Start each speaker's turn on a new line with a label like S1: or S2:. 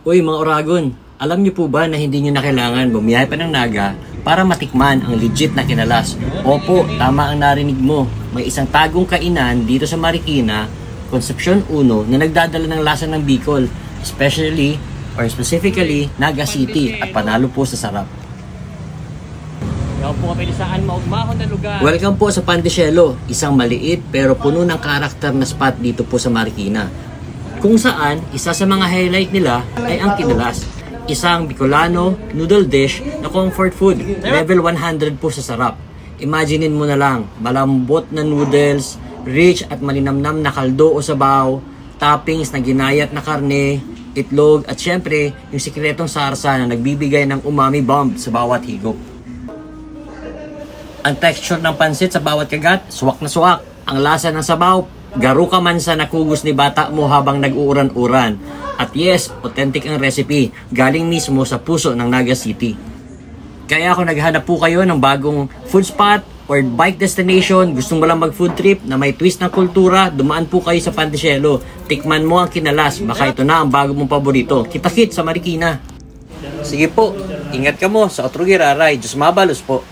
S1: Uy mga Oragon, alam niyo po ba na hindi niyo na kailangan bumiyahe pa ng Naga para matikman ang legit na kinalas? Opo, tama ang narinig mo. May isang tagong kainan dito sa Marikina, Concepcion 1, na nagdadala ng lasa ng Bicol, specifically Naga City, at panalo po sa sarap. Po kami saan maugmahon na lugar. Welcome po sa Pandesielo, isang maliit pero puno ng karakter na spot dito po sa Marikina. Kung saan, isa sa mga highlight nila ay ang kinalas. Isang Bicolano noodle dish na comfort food, level 100 po sa sarap. Imaginein mo na lang, malambot na noodles, rich at malinamnam na kaldo o sabaw, toppings na ginayat na karne, itlog at syempre yung sikretong sarsa na nagbibigay ng umami bomb sa bawat higop. Ang texture ng pansit sa bawat kagat, suwak na suwak. Ang lasa ng sabaw, garo ka man sa nakugos ni bata mo habang nag-uuran-uran. At yes, authentic ang recipe, galing mismo sa puso ng Naga City. Kaya kung naghanap po kayo ng bagong food spot or bike destination, gustong mo lang mag-food trip na may twist ng kultura, dumaan po kayo sa Pandesielo. Tikman mo ang kinalas, baka ito na ang bago mong paborito. Kita-kit sa Marikina. Sige po, ingat ka mo sa Otro Giraray. Diyos mabalos po.